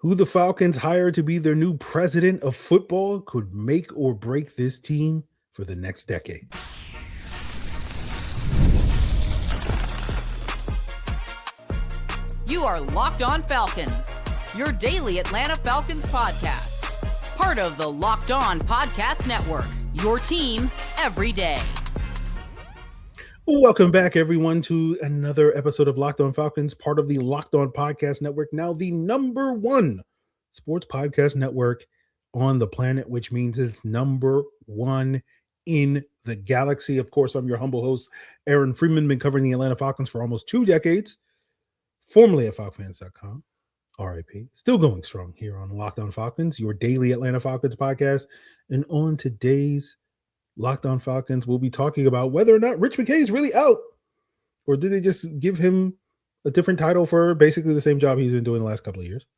Who the Falcons hired to be their new president of football could make or break this team for the next decade. You are Locked On Falcons, your daily Atlanta Falcons podcast. Part of the Locked On Podcast Network, your team every day. Welcome back, everyone, to another episode of Locked On Falcons, part of the Locked On Podcast Network, now the number one sports podcast network on the planet, which means it's number one in the galaxy. Of course, I'm your humble host, Aaron Freeman, been covering the Atlanta Falcons for almost 2 decades, formerly at FalcFans.com, RIP, still going strong here on Locked On Falcons, your daily Atlanta Falcons podcast. And on today's Locked On Falcons, we'll be talking about whether or not Rich McKay is really out, or did they just give him a different title for basically the same job he's been doing the last couple of years.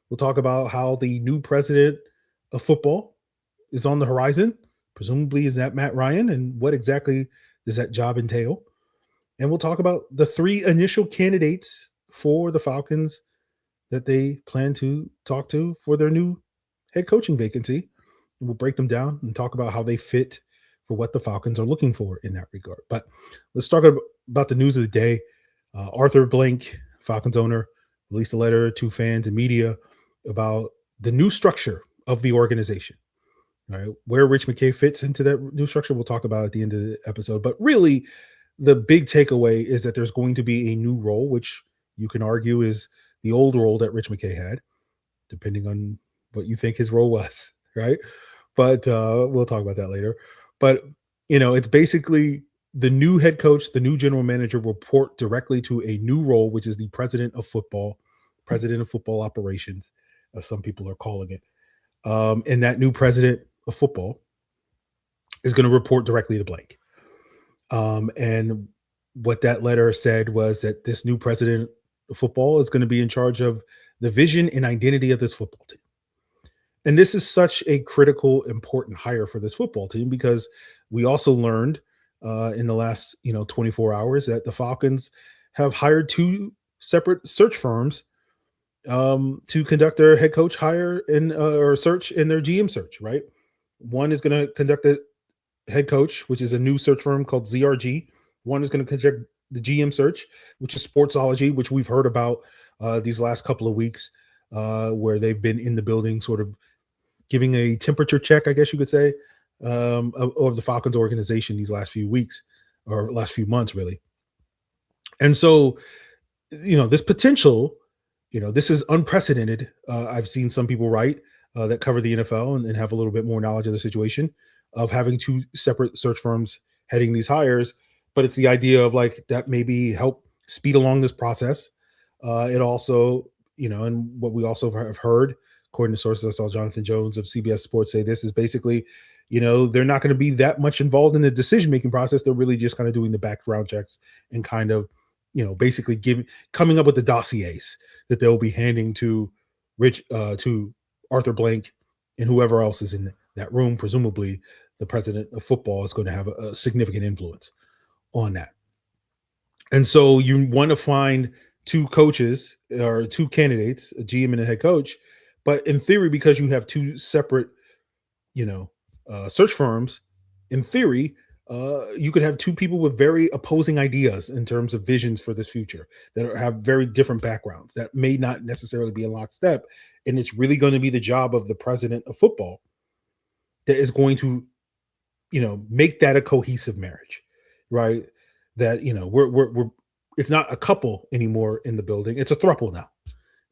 We'll talk about how the new president of football is on the horizon. Presumably, is that Matt Ryan, and what exactly does that job entail? And we'll talk about the 3 initial candidates for the Falcons that they plan to talk to for their new head coaching vacancy. And we'll break them down and talk about how they fit for what the Falcons are looking for in that regard. But let's talk about the news of the day. Arthur Blank, Falcons owner, released a letter to fans and media about the new structure of the organization. All right, where Rich McKay fits into that new structure, we'll talk about at the end of the episode. But really, the big takeaway is that there's going to be a new role, which you can argue is the old role that Rich McKay had, depending on what you think his role was, right? But we'll talk about that later. But, you know, it's basically the new head coach, the new general manager report directly to a new role, which is the president of football operations, as some people are calling it. And that new president of football is going to report directly to Blank. And what that letter said was that this new president of football is going to be in charge of the vision and identity of this football team. And this is such a critical, important hire for this football team, because we also learned in the last 24 hours that the Falcons have hired 2 separate search firms to conduct their head coach hire or search in their GM search. Right, one is going to conduct the head coach, which is a new search firm called ZRG. One is going to conduct the GM search, which is Sportsology, which we've heard about these last couple of weeks, where they've been in the building, sort of giving a temperature check, I guess you could say, of the Falcons organization these last few weeks, or last few months, really. And so, this potential, this is unprecedented. I've seen some people write that cover the NFL and have a little bit more knowledge of the situation, of having 2 separate search firms heading these hires. But it's the idea of like that maybe help speed along this process. It also, and what we also have heard, according to sources, I saw Jonathan Jones of CBS Sports say this is basically, they're not going to be that much involved in the decision-making process. They're really just kind of doing the background checks and kind of, basically coming up with the dossiers that they'll be handing to to Arthur Blank and whoever else is in that room. Presumably the president of football is going to have a significant influence on that. And so you want to find 2 coaches or 2 candidates, a GM and a head coach. But in theory, because you have 2 separate, search firms, in theory, you could have 2 people with very opposing ideas in terms of visions for this future that have very different backgrounds that may not necessarily be in lockstep. And it's really going to be the job of the president of football that is going to, make that a cohesive marriage, right? That, we're it's not a couple anymore in the building. It's a throuple now.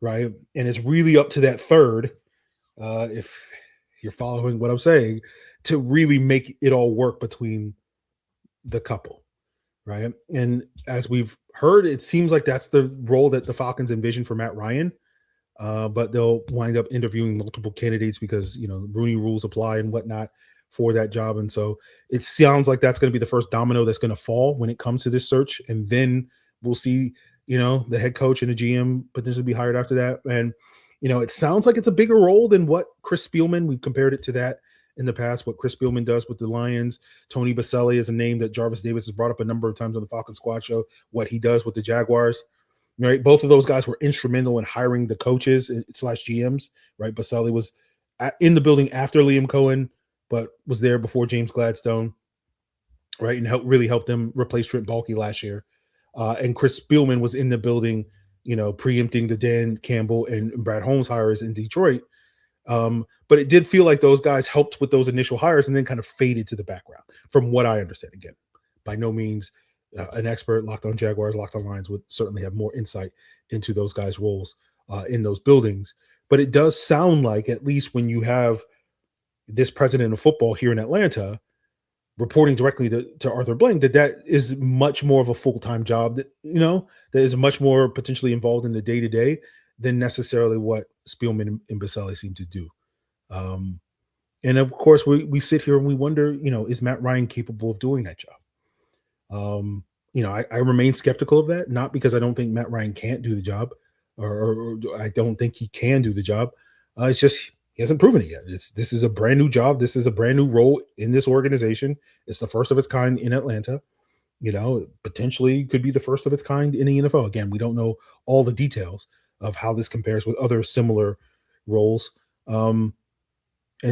Right. And it's really up to that third, if you're following what I'm saying, to really make it all work between the couple. Right. And as we've heard, it seems like that's the role that the Falcons envision for Matt Ryan. But they'll wind up interviewing multiple candidates because, Rooney rules apply and whatnot for that job. And so it sounds like that's going to be the first domino that's going to fall when it comes to this search. And then we'll see, the head coach and the GM potentially be hired after that. And, it sounds like it's a bigger role than what Chris Spielman, we've compared it to that in the past, what Chris Spielman does with the Lions. Tony Baselli is a name that Jarvis Davis has brought up a number of times on the Falcons Squad Show, what he does with the Jaguars. right? Both of those guys were instrumental in hiring the coaches slash GMs, right? Baselli was in the building after Liam Cohen, but was there before James Gladstone, right? And really helped them replace Trent Baalke last year. And Chris Spielman was in the building, preempting the Dan Campbell and Brad Holmes hires in Detroit. But it did feel like those guys helped with those initial hires and then kind of faded to the background, from what I understand. Again, by no means an expert. Locked On Jaguars, Locked On Lions would certainly have more insight into those guys' roles in those buildings. But it does sound like, at least when you have this president of football here in Atlanta reporting directly to Arthur Blank, that is much more of a full-time job, that is much more potentially involved in the day-to-day than necessarily what Spielman and Baselli seem to do. And of course, we sit here and we wonder, is Matt Ryan capable of doing that job? I remain skeptical of that, not because I don't think Matt Ryan can't do the job, or I don't think he can do the job. It's just he hasn't proven it yet. This is a brand new job. This is a brand new role in this organization. It's the first of its kind in Atlanta. Potentially could be the first of its kind in the NFL. Again, we don't know all the details of how this compares with other similar roles. And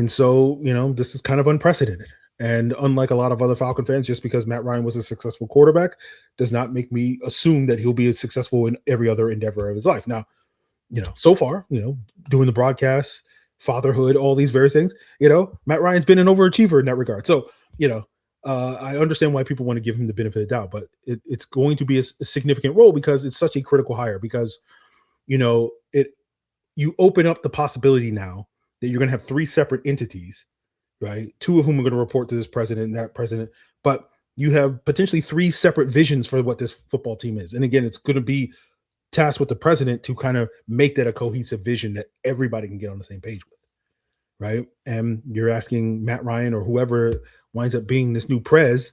so, this is kind of unprecedented. And unlike a lot of other Falcon fans, just because Matt Ryan was a successful quarterback does not make me assume that he'll be as successful in every other endeavor of his life. Now, so far, doing the broadcast, fatherhood, all these various things, Matt Ryan's been an overachiever in that regard. So, I understand why people want to give him the benefit of the doubt, but it's going to be a significant role because it's such a critical hire, because, you open up the possibility now that you're going to have three separate entities, right? Two of whom are going to report to this president and that president, but you have potentially three separate visions for what this football team is. And again, it's going to be tasked with the president to kind of make that a cohesive vision that everybody can get on the same page with, right? And you're asking Matt Ryan, or whoever winds up being this new prez,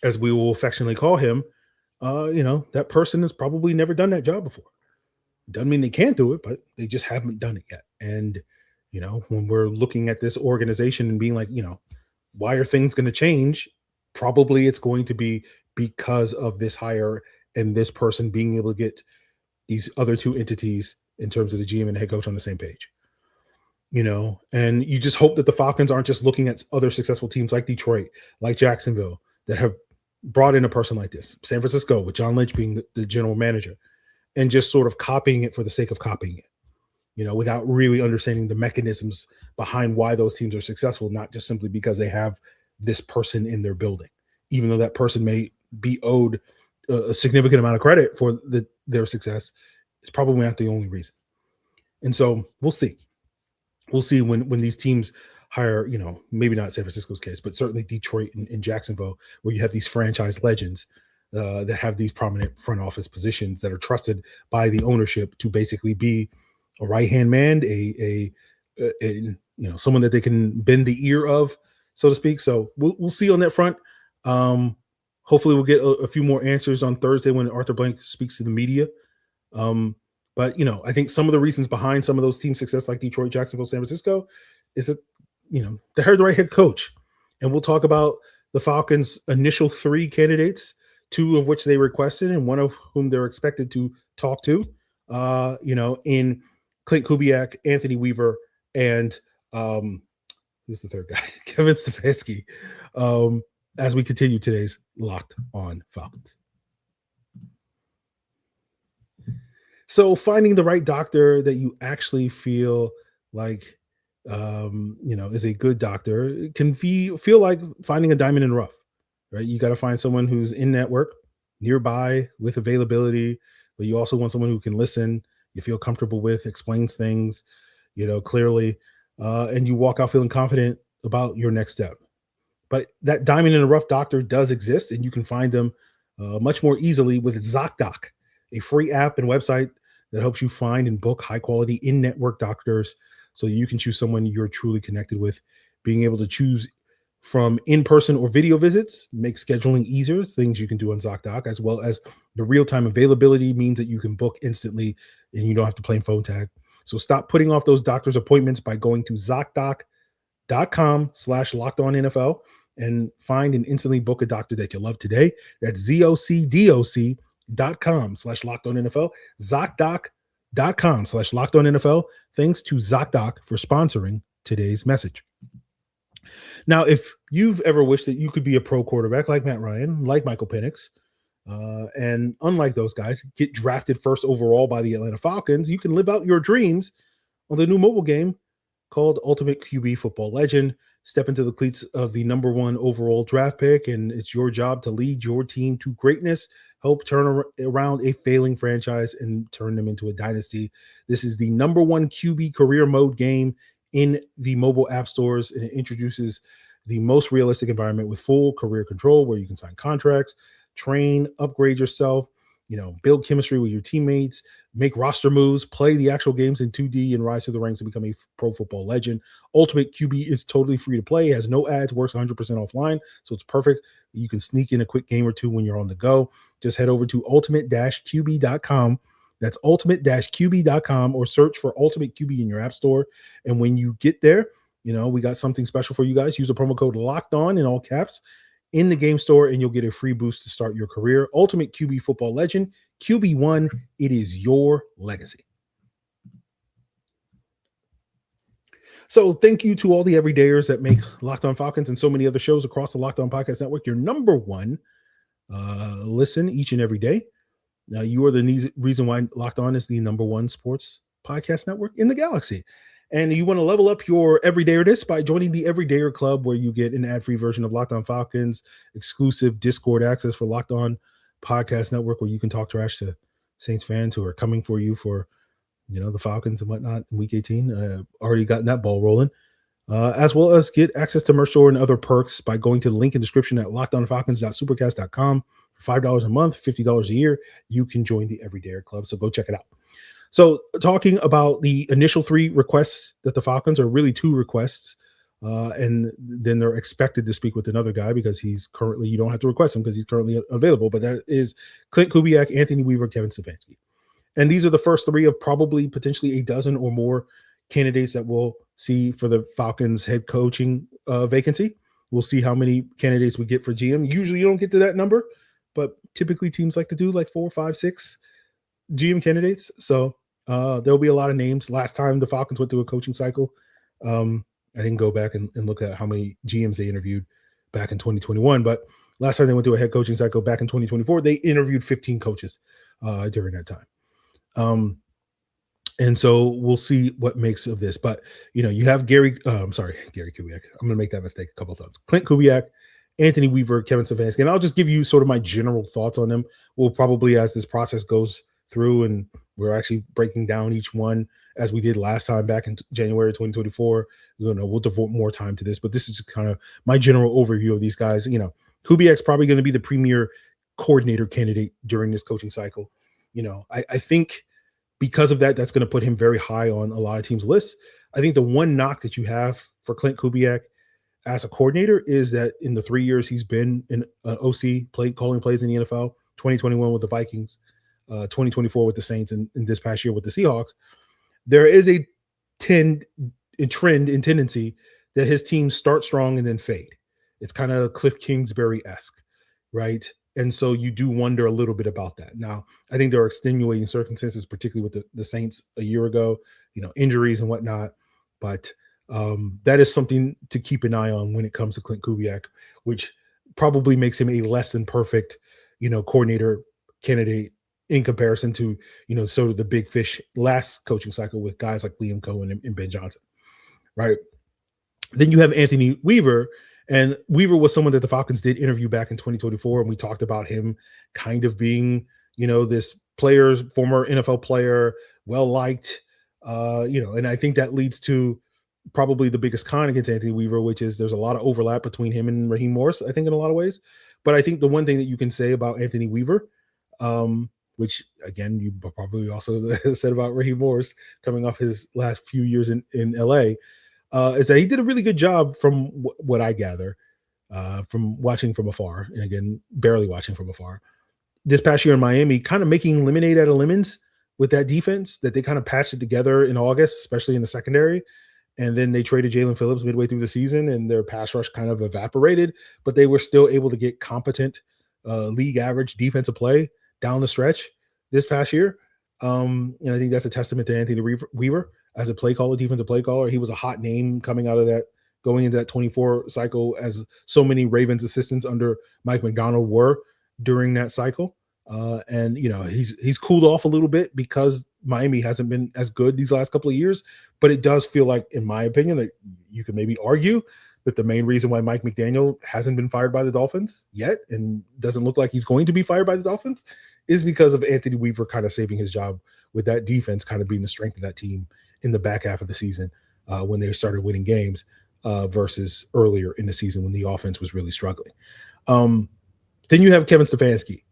as we will affectionately call him, that person has probably never done that job before. Doesn't mean they can't do it, but they just haven't done it yet. And, when we're looking at this organization and being like, why are things going to change? Probably it's going to be because of this hire and this person being able to get these other two entities in terms of the GM and the head coach on the same page. And you just hope that the Falcons aren't just looking at other successful teams like Detroit, like Jacksonville, that have brought in a person like this, San Francisco with John Lynch being the general manager, and just sort of copying it for the sake of copying it, without really understanding the mechanisms behind why those teams are successful, not just simply because they have this person in their building, even though that person may be owed a significant amount of credit for their success. It's probably not the only reason. And so we'll see. We'll see when these teams hire, maybe not San Francisco's case, but certainly Detroit and Jacksonville, where you have these franchise legends that have these prominent front office positions that are trusted by the ownership to basically be a right-hand man, someone that they can bend the ear of, so to speak. So we'll see on that front. Hopefully we'll get a few more answers on Thursday when Arthur Blank speaks to the media. But, I think some of the reasons behind some of those team success, like Detroit, Jacksonville, San Francisco, is that, they hired the right head coach. And we'll talk about the Falcons' initial three candidates, two of which they requested and one of whom they're expected to talk to, in Klint Kubiak, Anthony Weaver, and who's the third guy? Kevin Stefanski, as we continue today's Locked On Falcons. So finding the right doctor that you actually feel like, is a good doctor, it can feel like finding a diamond in the rough, right? You got to find someone who's in network, nearby, with availability, but you also want someone who can listen, you feel comfortable with, explains things, clearly, and you walk out feeling confident about your next step. But that diamond in the rough doctor does exist, and you can find them much more easily with ZocDoc, a free app and website that helps you find and book high-quality in-network doctors so you can choose someone you're truly connected with. Being able to choose from in-person or video visits makes scheduling easier, things you can do on ZocDoc, as well as the real-time availability means that you can book instantly and you don't have to play phone tag. So stop putting off those doctor's appointments by going to ZocDoc.com/LockedOnNFL and find and instantly book a doctor that you love today. That's ZocDoc ZocDoc.com/LockedOnNFL. ZocDoc.com/LockedOnNFL. Thanks to ZocDoc for sponsoring today's message. Now, if you've ever wished that you could be a pro quarterback like Matt Ryan, like Michael Penix, and unlike those guys, get drafted first overall by the Atlanta Falcons, you can live out your dreams on the new mobile game called Ultimate QB Football Legend. Step into the cleats of the number one overall draft pick, and it's your job to lead your team to greatness, help turn around a failing franchise, and turn them into a dynasty. This is the number one QB career mode game in the mobile app stores, and it introduces the most realistic environment with full career control where you can sign contracts, train, upgrade yourself, build chemistry with your teammates, make roster moves, play the actual games in 2D, and rise through the ranks and become a pro football legend. Ultimate QB is totally free to play, has no ads, works 100% offline, so it's perfect. You can sneak in a quick game or two when you're on the go. Just head over to ultimate-qb.com. That's ultimate-qb.com, or search for Ultimate QB in your app store. And when you get there, we got something special for you guys. Use the promo code LOCKEDON in all caps in the game store, and you'll get a free boost to start your career. Ultimate QB Football Legend, QB1, it is your legacy. So thank you to all the everydayers that make Locked On Falcons and so many other shows across the Locked On Podcast Network your number one listen each and every day. Now, you are the reason why Locked On is the number one sports podcast network in the galaxy. And you want to level up your everydayerness by joining the Everydayer Club, where you get an ad-free version of Locked On Falcons, exclusive Discord access for Locked On Podcast Network, where you can talk trash to Saints fans who are coming for you for, the Falcons and whatnot in Week 18. Already gotten that ball rolling. As well as get access to merch store and other perks by going to the link in the description at lockedonfalcons.supercast.com. For $5 a month, $50 a year, you can join the Everydayer Club. So go check it out. So talking about the initial 3 requests that the Falcons, are really 2 requests, and then they're expected to speak with another guy because he's currently, you don't have to request him because he's currently available, but that is Klint Kubiak, Anthony Weaver, Kevin Stefanski. And these are the first 3 of probably potentially a dozen or more candidates that we'll see for the Falcons head coaching vacancy. We'll see how many candidates we get for GM. Usually you don't get to that number, but typically teams like to do like 4, 5, 6 GM candidates. So there'll be a lot of names. Last time the Falcons went through a coaching cycle, I didn't go back and look at how many GMs they interviewed back in 2021, but last time they went through a head coaching cycle back in 2024, they interviewed 15 coaches during that time. And so we'll see what makes of this. But, you have Gary Kubiak. I'm going to make that mistake a couple of times. Klint Kubiak, Anthony Weaver, Kevin Stefanski. And I'll just give you sort of my general thoughts on them. We'll probably, as this process goes through, and we're actually breaking down each one as we did last time back in January 2024. We'll devote more time to this, but this is just kind of my general overview of these guys. Kubiak's probably going to be the premier coordinator candidate during this coaching cycle. I think because of that, that's going to put him very high on a lot of teams' lists. I think the one knock that you have for Klint Kubiak as a coordinator is that in the 3 years he's been in OC, calling plays in the NFL, 2021 with the Vikings, 2024 with the Saints, and this past year with the Seahawks, there is a trend and tendency that his teams start strong and then fade. It's kind of Cliff Kingsbury-esque, right? And so you do wonder a little bit about that. Now, I think there are extenuating circumstances, particularly with the Saints a year ago, injuries and whatnot. But that is something to keep an eye on when it comes to Klint Kubiak, which probably makes him a less than perfect, coordinator candidate in comparison to, sort of the big fish last coaching cycle with guys like Liam Cohen and Ben Johnson, right? Then you have Anthony Weaver. And Weaver was someone that the Falcons did interview back in 2024, and we talked about him kind of being, this player, former NFL player, well-liked, and I think that leads to probably the biggest con against Anthony Weaver, which is there's a lot of overlap between him and Raheem Morris, I think, in a lot of ways. But I think the one thing that you can say about Anthony Weaver, which, again, you probably also said about Raheem Morris coming off his last few years in L.A., is that he did a really good job from what I gather from watching from afar, and again, barely watching from afar. This past year in Miami, kind of making lemonade out of lemons with that defense that they kind of patched it together in August, especially in the secondary. And then they traded Jalen Phillips midway through the season, and their pass rush kind of evaporated, but they were still able to get competent league average defensive play down the stretch this past year. And I think that's a testament to Anthony Weaver as a play caller, defensive play caller. He was a hot name coming out of that, going into that 24 cycle, as so many Ravens assistants under Mike McDonald were during that cycle. And he's cooled off a little bit because Miami hasn't been as good these last couple of years. But it does feel like, in my opinion, that you could maybe argue that the main reason why Mike McDaniel hasn't been fired by the Dolphins yet, and doesn't look like he's going to be fired by the Dolphins, is because of Anthony Weaver kind of saving his job, with that defense kind of being the strength of that team in the back half of the season when they started winning games versus earlier in the season when the offense was really struggling. Then you have Kevin Stefanski.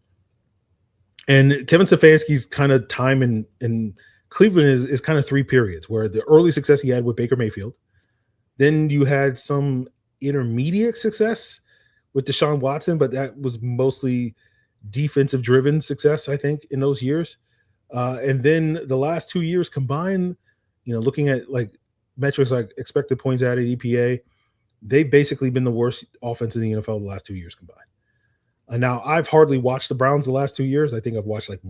And Kevin Stefanski's kind of time in Cleveland is kind of three periods, where the early success he had with Baker Mayfield. Then you had some intermediate success with Deshaun Watson, but that was mostly defensive-driven success, I think, in those years. And then the last 2 years combined, looking at like metrics like expected points added, EPA, they've basically been the worst offense in the NFL the last 2 years combined. Now, I've hardly watched the Browns the last 2 years. I think I've watched like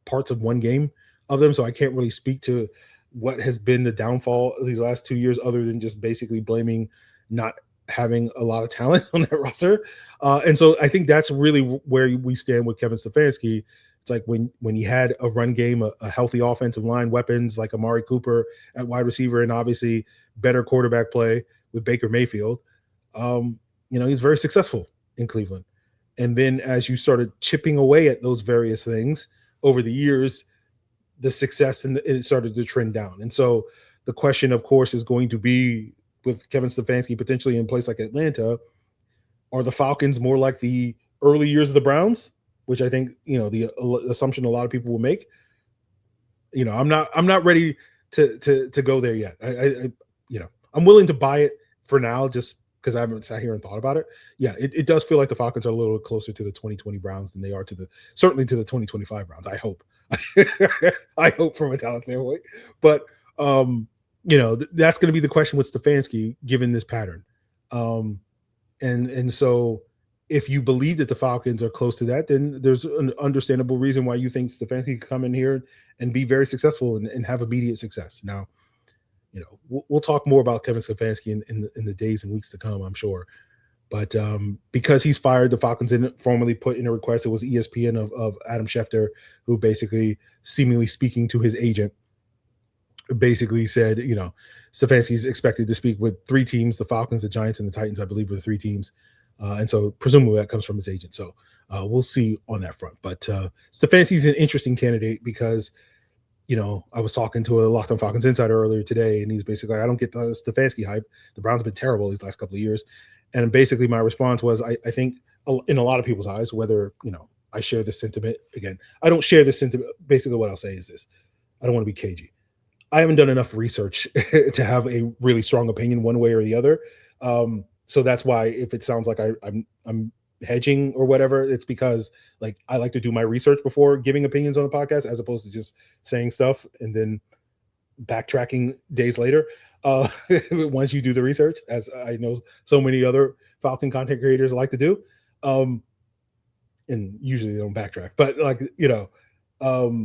parts of one game of them, so I can't really speak to what has been the downfall of these last 2 years, other than just basically blaming not having a lot of talent on that roster. And so I think that's really where we stand with Kevin Stefanski. It's like when you had a run game, a healthy offensive line, weapons like Amari Cooper at wide receiver, and obviously better quarterback play with Baker Mayfield, he's very successful in Cleveland. And then as you started chipping away at those various things over the years, the success and it started to trend down. And so the question, of course, is going to be, with Kevin Stefanski potentially in a place like Atlanta, are the Falcons more like the early years of the Browns, which I think, the assumption a lot of people will make. I'm not ready to go there yet. I'm willing to buy it for now, just because I haven't sat here and thought about it. Yeah, it does feel like the Falcons are a little closer to the 2020 Browns than they are certainly to the 2025 Browns. I hope. I hope from a talent standpoint. But that's going to be the question with Stefanski, given this pattern. And so if you believe that the Falcons are close to that, then there's an understandable reason why you think Stefanski could come in here and be very successful and have immediate success. Now, we'll talk more about Kevin Stefanski in the days and weeks to come, I'm sure. But because he's fired, the Falcons didn't formally put in a request. It was ESPN of Adam Schefter, who basically, seemingly speaking to his agent, basically said, Stefanski's expected to speak with three teams, the Falcons, the Giants, and the Titans, I believe, were the three teams. And so presumably that comes from his agent. So we'll see on that front. But Stefanski's an interesting candidate because, I was talking to a Locked On Falcons insider earlier today, and he's basically like, I don't get the Stefanski hype. The Browns have been terrible these last couple of years. And basically my response was, I think in a lot of people's eyes, whether, I share this sentiment, again, I don't share this sentiment. Basically what I'll say is this: I don't want to be cagey. I haven't done enough research to have a really strong opinion one way or the other. So that's why if it sounds like I'm hedging or whatever, it's because like I like to do my research before giving opinions on the podcast, as opposed to just saying stuff and then backtracking days later. Once you do the research, as I know so many other Falcon content creators like to do. And usually they don't backtrack, but like, what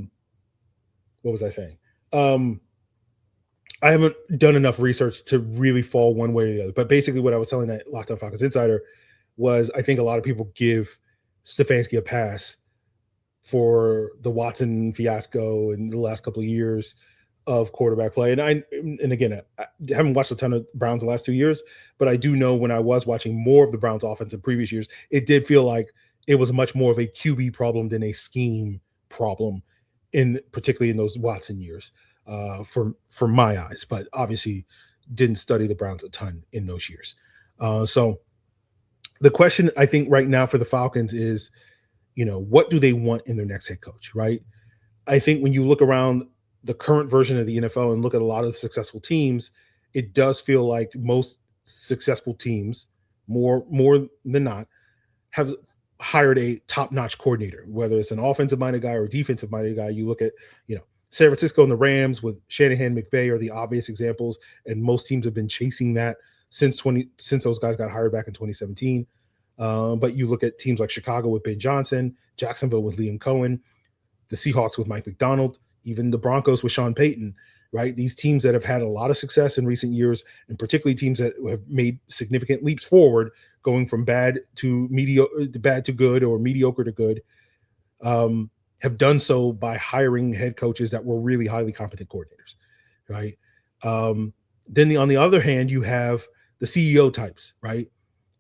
was I saying? I haven't done enough research to really fall one way or the other. But basically what I was telling that Locked On Falcons insider was, I think a lot of people give Stefanski a pass for the Watson fiasco in the last couple of years of quarterback play. And again, I haven't watched a ton of Browns the last 2 years, but I do know when I was watching more of the Browns offense in previous years, it did feel like it was much more of a QB problem than a scheme problem, particularly in those Watson years, from my eyes. But obviously didn't study the Browns a ton in those years. So the question I think right now for the Falcons is, what do they want in their next head coach, right? I think when you look around the current version of the NFL and look at a lot of the successful teams, it does feel like most successful teams, more than not, have hired a top-notch coordinator, whether it's an offensive-minded guy or a defensive-minded guy. You look at, San Francisco and the Rams with Shanahan, McVay are the obvious examples, and most teams have been chasing that since those guys got hired back in 2017. But you look at teams like Chicago with Ben Johnson, Jacksonville with Liam Cohen, the Seahawks with Mike McDonald, even the Broncos with Sean Payton, right? These teams that have had a lot of success in recent years, and particularly teams that have made significant leaps forward, going from bad to bad to good, or mediocre to good, have done so by hiring head coaches that were really highly competent coordinators, right? Then on the other hand, you have the CEO types, right?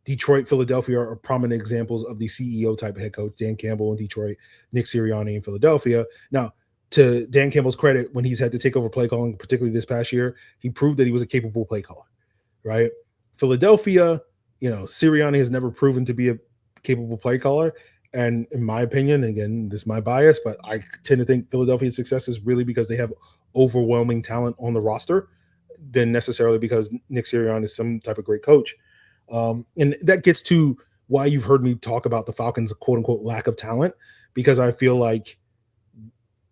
Detroit, Philadelphia are prominent examples of the CEO type head coach. Dan Campbell in Detroit, Nick Sirianni in Philadelphia. Now, to Dan Campbell's credit, when he's had to take over play calling, particularly this past year, he proved that he was a capable play caller, right? Philadelphia, Sirianni has never proven to be a capable play caller. And in my opinion, again, this is my bias, but I tend to think Philadelphia's success is really because they have overwhelming talent on the roster than necessarily because Nick Sirianni is some type of great coach. And that gets to why you've heard me talk about the Falcons' quote unquote lack of talent, because I feel like,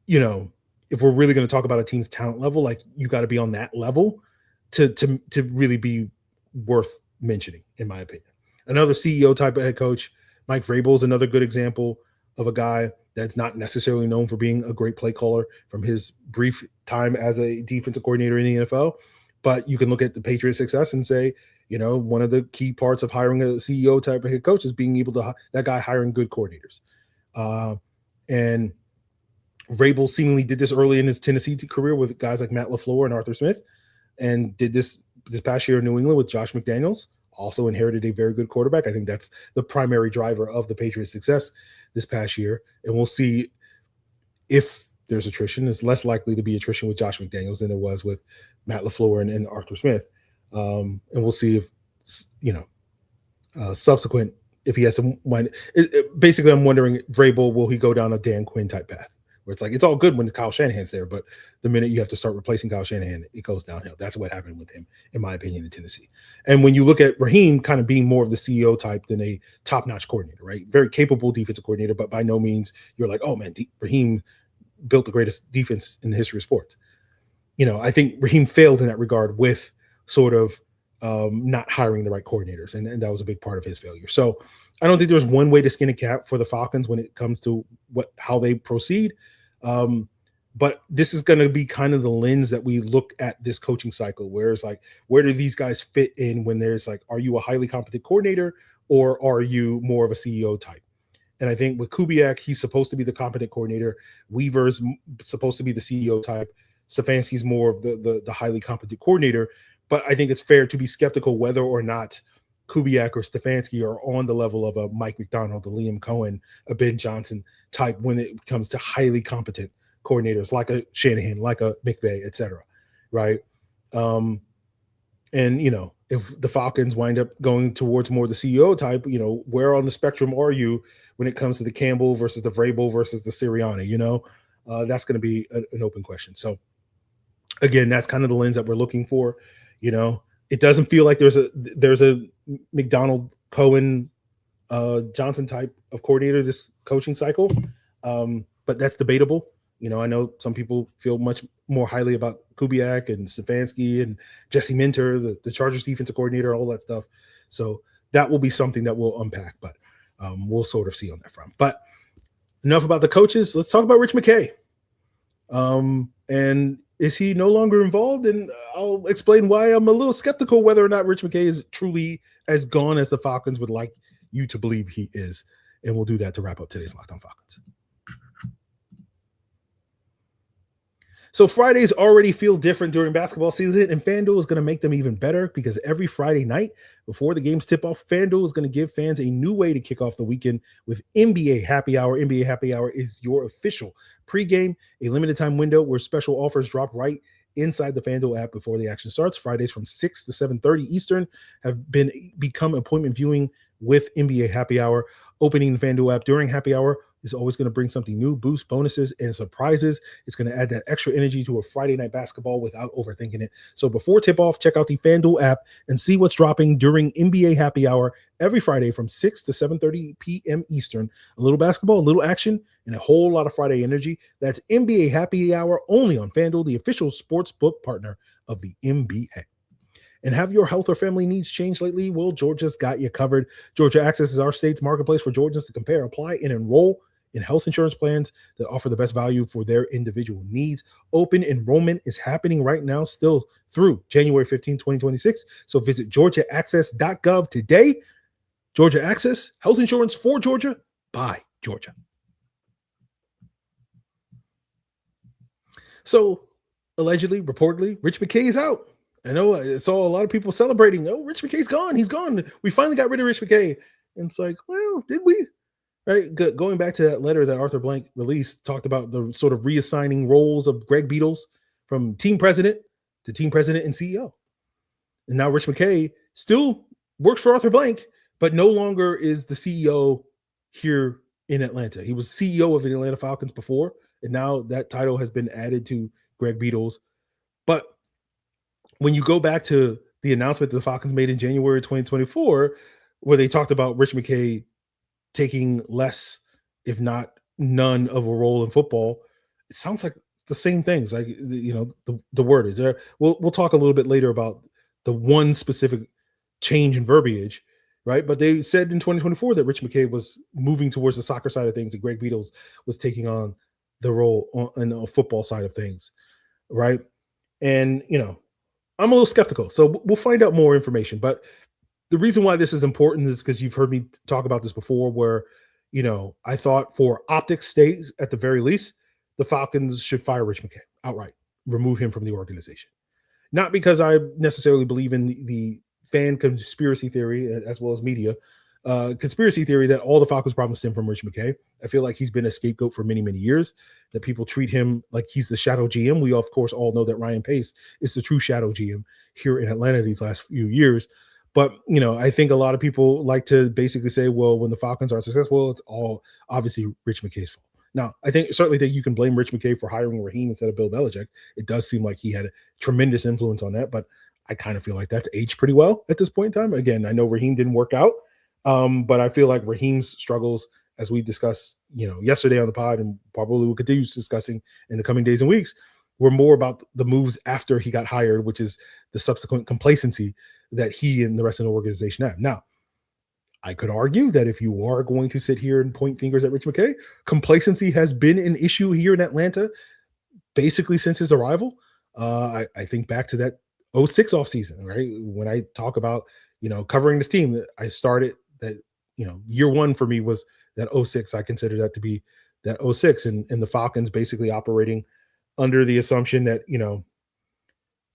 if we're really going to talk about a team's talent level, like you got to be on that level to really be worth mentioning, in my opinion. Another CEO type of head coach, Mike Vrabel, is another good example of a guy that's not necessarily known for being a great play caller from his brief time as a defensive coordinator in the NFL. But you can look at the Patriots' success and say, one of the key parts of hiring a CEO type of head coach is being able to that guy hiring good coordinators. And Vrabel seemingly did this early in his Tennessee career with guys like Matt LaFleur and Arthur Smith, and did this past year in New England with Josh McDaniels. Also inherited a very good quarterback. I think that's the primary driver of the Patriots' success this past year. And we'll see if there's attrition. It's less likely to be attrition with Josh McDaniels than it was with Matt LaFleur and Arthur Smith. And we'll see if, subsequent, if he has some mind. Basically, I'm wondering, Vrabel, will he go down a Dan Quinn type path? Where it's like, it's all good when Kyle Shanahan's there, but the minute you have to start replacing Kyle Shanahan, it goes downhill. That's what happened with him, in my opinion, in Tennessee. And when you look at Raheem kind of being more of the CEO type than a top-notch coordinator, right? Very capable defensive coordinator, but by no means you're like, oh man, Raheem built the greatest defense in the history of sports. I think Raheem failed in that regard with sort of not hiring the right coordinators, and that was a big part of his failure. So I don't think there's one way to skin a cat for the Falcons when it comes to how they proceed. But this is going to be kind of the lens that we look at this coaching cycle, where it's like, where do these guys fit in when there's like, are you a highly competent coordinator or are you more of a CEO type? And I think with Kubiak, he's supposed to be the competent coordinator. Weaver's supposed to be the CEO type. Stefanski's more of the highly competent coordinator. But I think it's fair to be skeptical whether or not Kubiak or Stefanski are on the level of a Mike McDonald, a Liam Cohen, a Ben Johnson type when it comes to highly competent coordinators like a Shanahan, like a McVay, et cetera, right? And, if the Falcons wind up going towards more the CEO type, where on the spectrum are you when it comes to the Campbell versus the Vrabel versus the Sirianni, that's going to be an open question. So, again, that's kind of the lens that we're looking for. It doesn't feel like there's a McDonald, Cohen, Johnson type of coordinator this coaching cycle, but that's debatable. I know some people feel much more highly about Kubiak and Stefanski and Jesse Minter, the Chargers defensive coordinator, all that stuff. So that will be something that we'll unpack, but we'll sort of see on that front. But enough about the coaches. Let's talk about Rich McKay. And is he no longer involved? And I'll explain why I'm a little skeptical whether or not Rich McKay is truly as gone as the Falcons would like you to believe he is. And we'll do that to wrap up today's Locked On Falcons. So Fridays already feel different during basketball season, and FanDuel is going to make them even better because every Friday night before the games tip off, FanDuel is going to give fans a new way to kick off the weekend with NBA Happy Hour. NBA Happy Hour is your official pregame, a limited time window where special offers drop right inside the FanDuel app before the action starts. Fridays from 6 to 7:30 Eastern have become appointment viewing with NBA Happy Hour. Opening the FanDuel app during Happy Hour is always going to bring something new, boosts, bonuses, and surprises. It's going to add that extra energy to a Friday night basketball without overthinking it. So before tip-off, check out the FanDuel app and see what's dropping during NBA Happy Hour every Friday from 6 to 7:30 p.m. Eastern. A little basketball, a little action, and a whole lot of Friday energy. That's NBA Happy Hour only on FanDuel, the official sports book partner of the NBA. And have your health or family needs changed lately? Well, Georgia's got you covered. Georgia Access is our state's marketplace for Georgians to compare, apply, and enroll in health insurance plans that offer the best value for their individual needs. Open enrollment is happening right now, still through January 15, 2026. So visit georgiaaccess.gov today. Georgia Access, health insurance for Georgia, by Georgia. So, allegedly, reportedly, Rich McKay is out. I know I saw a lot of people celebrating. Oh, Rich McKay's gone. He's gone. We finally got rid of Rich McKay. And it's like, well, did we? Right. Going back to that letter that Arthur Blank released, talked about the sort of reassigning roles of Greg Beatles from team president to team president and CEO. And now Rich McKay still works for Arthur Blank, but no longer is the CEO here in Atlanta. He was CEO of the Atlanta Falcons before, and now that title has been added to Greg Beatles. But when you go back to the announcement that the Falcons made in January 2024, where they talked about Rich McKay taking less, if not none, of a role in football, it sounds like the same things. Like, the word is there. We'll talk a little bit later about the one specific change in verbiage, right? But they said in 2024 that Rich McKay was moving towards the soccer side of things, and Greg Beatles was taking on the role on the football side of things, right? And I'm a little skeptical, so we'll find out more information. But the reason why this is important is because you've heard me talk about this before, where I thought for optics' sake, at the very least, the Falcons should fire Rich McKay outright, remove him from the organization. Not because I necessarily believe in the fan conspiracy theory, as well as media conspiracy theory that all the Falcons' problems stem from Rich McKay. I feel like he's been a scapegoat for many, many years, that people treat him like he's the shadow GM. We, of course, all know that Ryan Pace is the true shadow GM here in Atlanta these last few years. But, I think a lot of people like to basically say, well, when the Falcons are successful, it's all obviously Rich McKay's fault. Now, I think certainly that you can blame Rich McKay for hiring Raheem instead of Bill Belichick. It does seem like he had a tremendous influence on that, but I kind of feel like that's aged pretty well at this point in time. Again, I know Raheem didn't work out, but I feel like Raheem's struggles, as we discussed, yesterday on the pod, and probably will continue discussing in the coming days and weeks, were more about the moves after he got hired, which is the subsequent complacency that he and the rest of the organization have. Now, I could argue that if you are going to sit here and point fingers at Rich McKay, complacency has been an issue here in Atlanta basically since his arrival. I think back to that 06 offseason, right? When I talk about, covering this team, that I started that, year one for me was that 06. I consider that to be that 06, and the Falcons basically operating under the assumption that,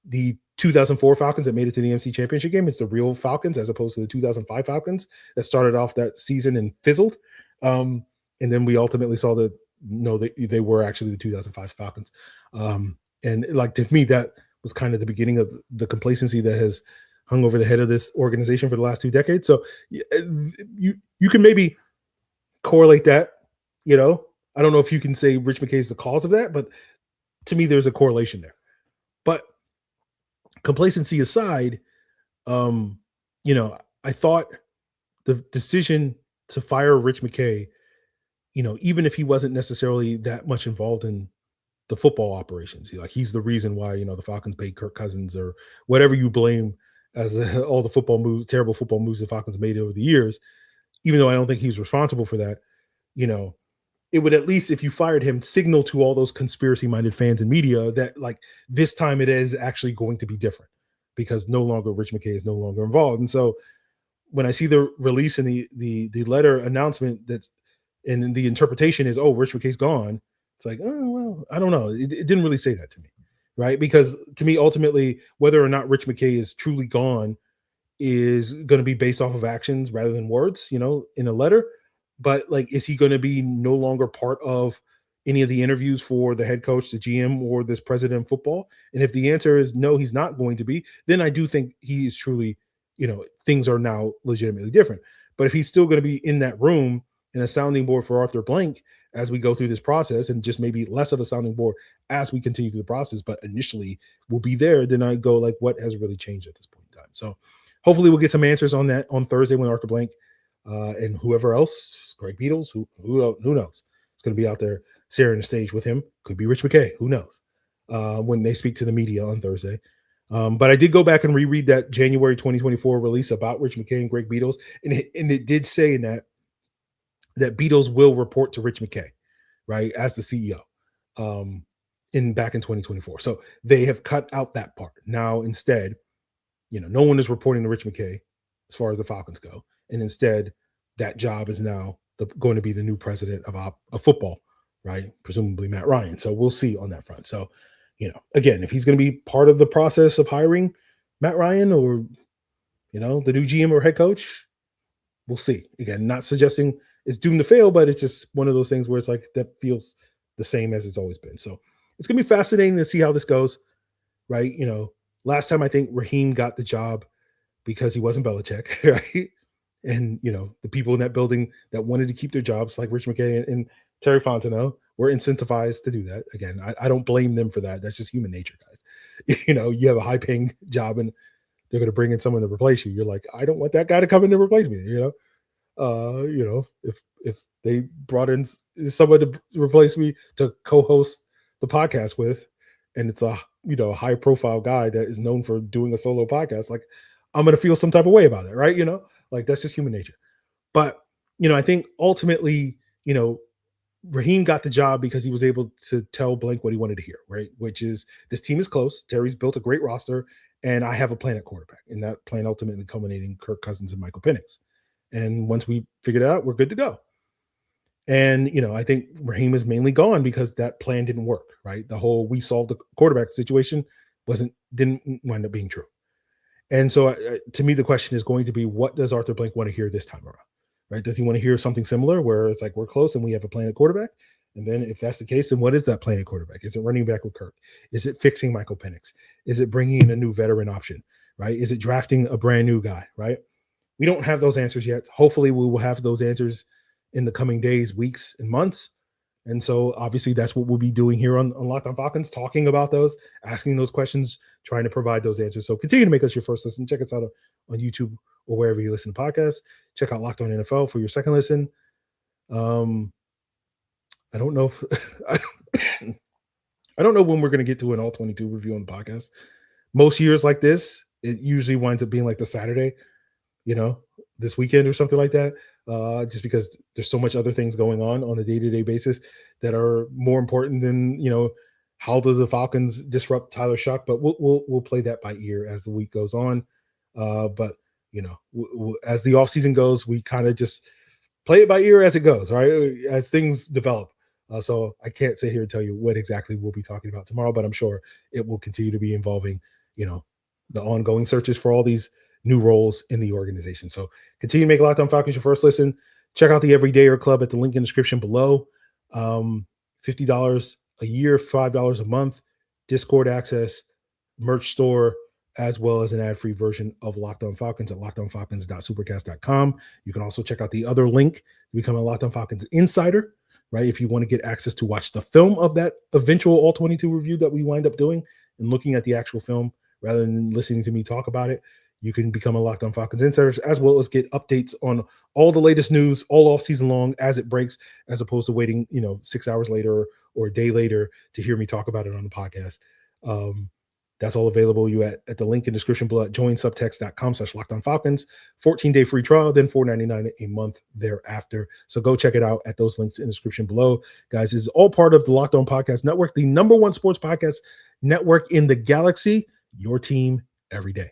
the 2004 Falcons that made it to the NFC Championship game is the real Falcons, as opposed to the 2005 Falcons that started off that season and fizzled. And then we ultimately saw that, no, they were actually the 2005 Falcons. And like, to me, that was kind of the beginning of the complacency that has hung over the head of this organization for the last 2 decades. So you can maybe correlate that, I don't know if you can say Rich McKay is the cause of that, but to me, there's a correlation there. But complacency aside, I thought the decision to fire Rich McKay, even if he wasn't necessarily that much involved in the football operations, he's the reason why, the Falcons paid Kirk Cousins or whatever you blame as all the football moves, terrible football moves the Falcons made over the years, even though I don't think he's responsible for that, it would, at least if you fired him, signal to all those conspiracy-minded fans and media that, like, this time it is actually going to be different, because no longer Rich McKay is no longer involved. And so when I see the release and the letter announcement and the interpretation is, oh, Rich McKay's gone, it's like, oh, well, I don't know. It didn't really say that to me, right? Because to me, ultimately, whether or not Rich McKay is truly gone is going to be based off of actions rather than words, in a letter. But, like, is he going to be no longer part of any of the interviews for the head coach, the GM, or this president of football? And if the answer is no, he's not going to be, then I do think he is truly, things are now legitimately different. But if he's still going to be in that room and a sounding board for Arthur Blank as we go through this process, and just maybe less of a sounding board as we continue through the process, but initially will be there, then I go, like, what has really changed at this point in time? So hopefully we'll get some answers on that on Thursday when Arthur Blank and whoever else, Greg Beatles, who knows, is going to be out there sharing the stage with him. Could be Rich McKay, who knows, when they speak to the media on Thursday. But I did go back and reread that January 2024 release about Rich McKay and Greg Beatles, and it did say in that Beatles will report to Rich McKay, right, as the CEO, back in 2024. So they have cut out that part. Now instead, no one is reporting to Rich McKay as far as the Falcons go, and instead, that job is now going to be the new president of football, right? Presumably Matt Ryan. So we'll see on that front. So, again, if he's going to be part of the process of hiring Matt Ryan or the new GM or head coach, we'll see. Again, not suggesting it's doomed to fail, but it's just one of those things where it's like that feels the same as it's always been. So it's gonna be fascinating to see how this goes, right? Last time I think Raheem got the job because he wasn't Belichick, right? And the people in that building that wanted to keep their jobs, like Rich McKay and Terry Fontenot, were incentivized to do that. Again, I don't blame them for that. That's just human nature, guys. You have a high-paying job and they're going to bring in someone to replace you. You're like, I don't want that guy to come in to replace me. If they brought in someone to replace me to co-host the podcast with, and it's a high-profile guy that is known for doing a solo podcast, like I'm going to feel some type of way about it, right? Like that's just human nature. But I think ultimately, Raheem got the job because he was able to tell Blank what he wanted to hear, right? Which is this team is close. Terry's built a great roster, and I have a plan at quarterback, and that plan ultimately culminating Kirk Cousins and Michael Penix. And once we figured it out, we're good to go. And, I think Raheem is mainly gone because that plan didn't work, right? The whole we solved the quarterback situation didn't wind up being true. And so to me, the question is going to be, what does Arthur Blank want to hear this time around, right? Does he want to hear something similar where it's like, we're close and we have a plan at quarterback? And then if that's the case, then what is that plan at quarterback? Is it running back with Kirk? Is it fixing Michael Penix? Is it bringing in a new veteran option, right? Is it drafting a brand new guy, right? We don't have those answers yet. Hopefully we will have those answers in the coming days, weeks, and months. And so obviously that's what we'll be doing here on Locked On Falcons, talking about those, asking those questions, trying to provide those answers. So continue to make us your first listen. Check us out on YouTube or wherever you listen to podcasts. Check out Locked On NFL for your second listen. I don't know if I don't know when we're going to get to an all 22 review on the podcast. Most years like this, it usually winds up being like the Saturday, this weekend or something like that. Just because there's so much other things going on a day-to-day basis that are more important than, how do the Falcons disrupt Tyler Shough? But we'll play that by ear as the week goes on. But as the offseason goes, we kind of just play it by ear as it goes, right? As things develop. So I can't sit here and tell you what exactly we'll be talking about tomorrow, but I'm sure it will continue to be involving, the ongoing searches for all these new roles in the organization. So continue to make Locked On Falcons your first listen. Check out the Everydayer Club at the link in the description below. $50 a year, $5 a month, Discord access, merch store, as well as an ad-free version of Locked On Falcons at lockedonfalcons.supercast.com. You can also check out the other link to become a Locked On Falcons insider, right? If you want to get access to watch the film of that eventual all 22 review that we wind up doing and looking at the actual film rather than listening to me talk about it, you can become a Locked On Falcons insider, as well as get updates on all the latest news all off season long as it breaks, as opposed to waiting, 6 hours later or a day later to hear me talk about it on the podcast. That's all available you at the link in the description below at joinsubtext.com/LockedOnFalcons. 14-day free trial, then $4.99 a month thereafter. So go check it out at those links in the description below. Guys, this is all part of the Locked On Podcast Network, the #1 sports podcast network in the galaxy. Your team every day.